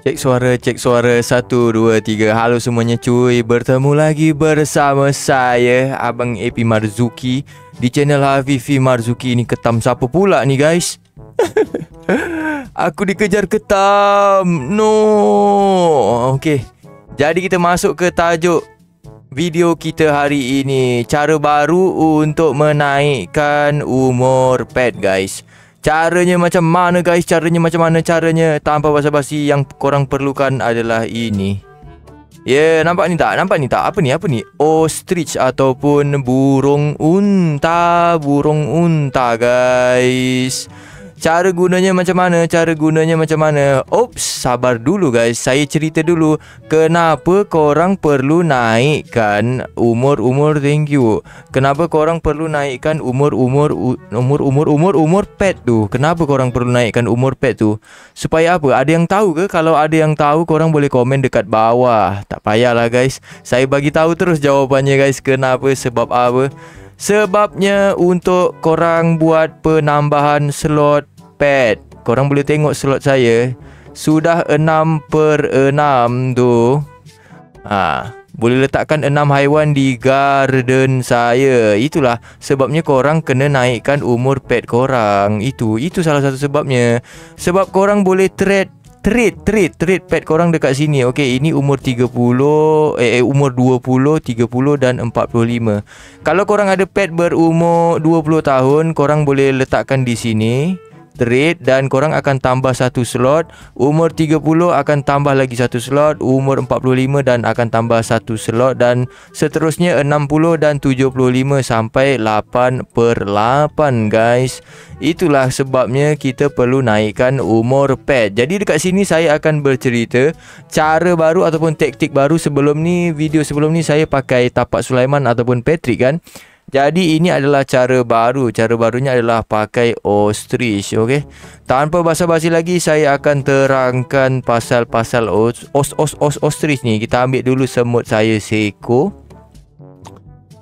Cek suara 1, 2, 3. Halo semuanya cuy, bertemu lagi bersama saya Abang AP Marzuki di channel Hafifi Marzuki. Ini ketam siapa pula nih guys? Aku dikejar ketam. No. Okey, jadi kita masuk ke tajuk video kita hari ini. Cara baru untuk menaikkan umur pet guys. Caranya macam mana guys? Caranya tanpa basa-basi, yang korang perlukan adalah ini. Ya, nampak ni tak? Apa ni? Ostrich ataupun burung unta. Guys. Cara gunanya macam mana? Oops, sabar dulu guys. Saya cerita dulu kenapa korang perlu naikkan umur. Thank you. Kenapa korang perlu naikkan umur pet tu? Kenapa korang perlu naikkan umur pet tu? Supaya apa? Ada yang tahu ke? Kalau ada yang tahu, korang boleh komen dekat bawah. Tak payahlah guys, saya bagi tahu terus jawapannya guys. Kenapa? Sebab apa? Sebabnya untuk korang buat penambahan slot pet. Korang boleh tengok slot saya sudah 6/6 tu. Boleh letakkan 6 haiwan di garden saya. Itulah sebabnya korang kena naikkan umur pet korang. Itu salah satu sebabnya. Sebab korang boleh trade pet korang dekat sini. Okey, ini umur 30, umur 20, 30 dan 45. Kalau korang ada pet berumur 20 tahun, korang boleh letakkan di sini trade, dan korang akan tambah satu slot. Umur 30 akan tambah lagi satu slot, umur 45 dan akan tambah satu slot, dan seterusnya 60 dan 75 sampai 8/8 guys. Itulah sebabnya kita perlu naikkan umur pet. Jadi dekat sini saya akan bercerita cara baru ataupun taktik baru. Video sebelum ni saya pakai tapak Sulaiman ataupun Patrick kan. Jadi ini adalah cara baru. Cara barunya adalah pakai ostrich. Okey. Tanpa basa-basi lagi, saya akan terangkan pasal ostrich ni. Kita ambil dulu semut saya seekor.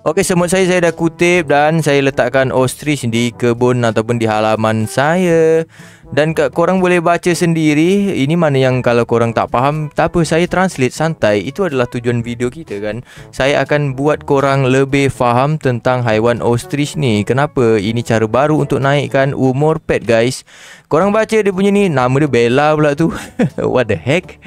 Okey, semut saya dah kutip dan saya letakkan ostrich di kebun ataupun di halaman saya. Dan korang boleh baca sendiri. Ini mana yang kalau korang tak faham, tak apa, saya translate santai. Itu adalah tujuan video kita kan. Saya akan buat korang lebih faham tentang haiwan ostrich ni. Kenapa? Ini cara baru untuk naikkan umur pet guys. Korang baca dia punya ni, nama dia Bella pula tu. What the heck?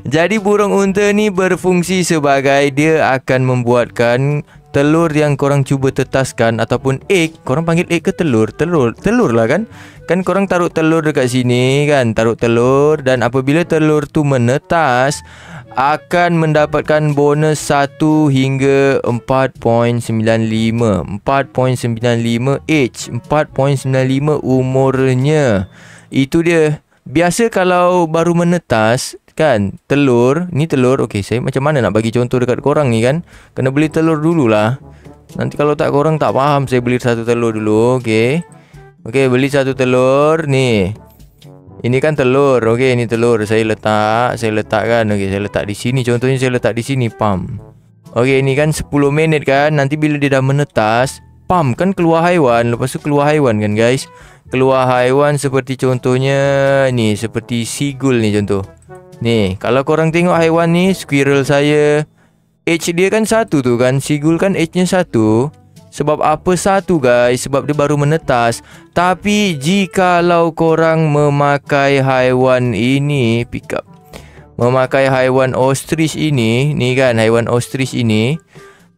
Jadi burung unta ni berfungsi sebagai dia akan membuatkan telur yang korang cuba tetaskan ataupun egg. Korang panggil egg ke telur? Telur lah kan. Kan korang taruh telur dekat sini kan. Taruh telur, dan apabila telur tu menetas, akan mendapatkan bonus 1 hingga 4.95 age, 4.95 umurnya. Itu dia. Biasa kalau baru menetas kan, telur, ni telur. Okey, saya macam mana nak bagi contoh dekat korang ni kan. Kena beli telur dululah. Nanti kalau tak, korang tak faham, saya beli satu telur dulu. Okey, beli satu telur ni. Ini kan telur. Okey, ini telur. Saya letakkan. Okey, saya letak di sini. Contohnya saya letak di sini, pam. Okey, ini kan 10 minit kan. Nanti bila dia dah menetas, pam kan keluar haiwan. Lepas tu keluar haiwan kan guys. Keluar haiwan seperti contohnya ni, seperti seagull ni contoh. Ni, kalau korang tengok haiwan ni, squirrel saya, age dia kan 1 tu kan. Seagull kan age-nya 1. Sebab apa 1 guys? Sebab dia baru menetas. Tapi jikalau korang memakai haiwan ini, pick up, memakai haiwan ostrich ini, ni kan haiwan ostrich ini,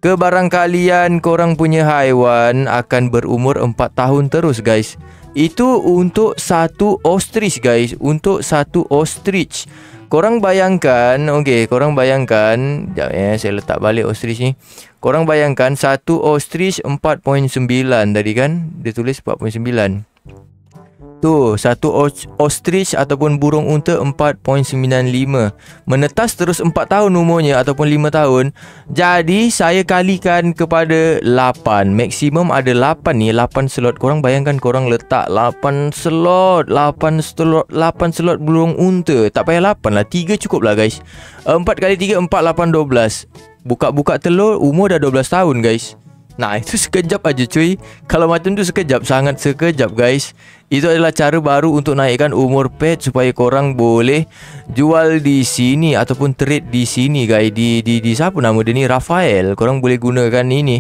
kebarangkalian korang punya haiwan akan berumur 4 tahun terus guys. Itu untuk satu ostrich guys. Untuk satu ostrich. Korang bayangkan, okey, korang bayangkan, sekejap saya letak balik ostrich ni. Korang bayangkan satu ostrich 4.9 tadi kan. Dia tulis 4.9. Tu, satu ostrich ataupun burung unta 4.95. Menetas terus 4 tahun umurnya ataupun 5 tahun. Jadi saya kalikan kepada 8. Maksimum ada 8 ni, 8 slot. Korang bayangkan korang letak 8 slot burung unta. Tak payah 8 lah, 3 cukup lah guys. 4 kali 3, 4, 8, 12. Buka-buka telur, umur dah 12 tahun guys. Nah itu sekejap aja cuy. Kalau macam tu sekejap, sangat sekejap guys. Itu adalah cara baru untuk naikkan umur pet supaya korang boleh jual di sini ataupun trade di sini guys. Di siapa nama dia ni, Rafael. Korang boleh gunakan ini,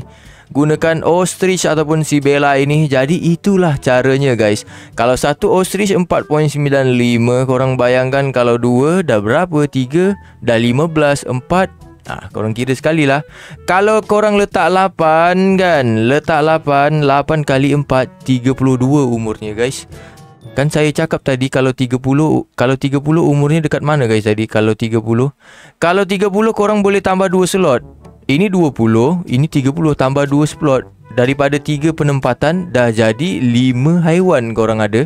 gunakan ostrich ataupun si Bella ini. Jadi itulah caranya guys. Kalau satu ostrich 4.95, korang bayangkan kalau 2 dah berapa, 3 dah 15, 4. Korang kira sekali lah. Kalau korang letak 8 kan, letak 8 kali 4 32 umurnya guys. Kan saya cakap tadi kalau 30 umurnya dekat mana guys tadi? Kalau 30 korang boleh tambah 2 slot. Ini 20, ini 30 tambah 2 slot. Daripada 3 penempatan dah jadi 5 haiwan korang ada.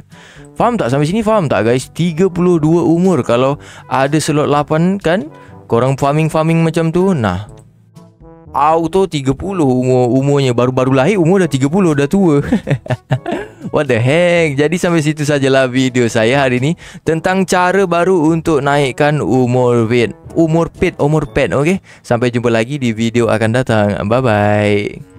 Faham tak sampai sini? Faham tak guys? 32 umur kalau ada slot 8 kan. Korang farming macam tu. Nah, auto 30 umurnya. Baru lahir umur dah 30, dah tua. What the heck. Jadi sampai situ sajalah video saya hari ni tentang cara baru untuk naikkan umur pet. Okay. Sampai jumpa lagi di video akan datang. Bye bye.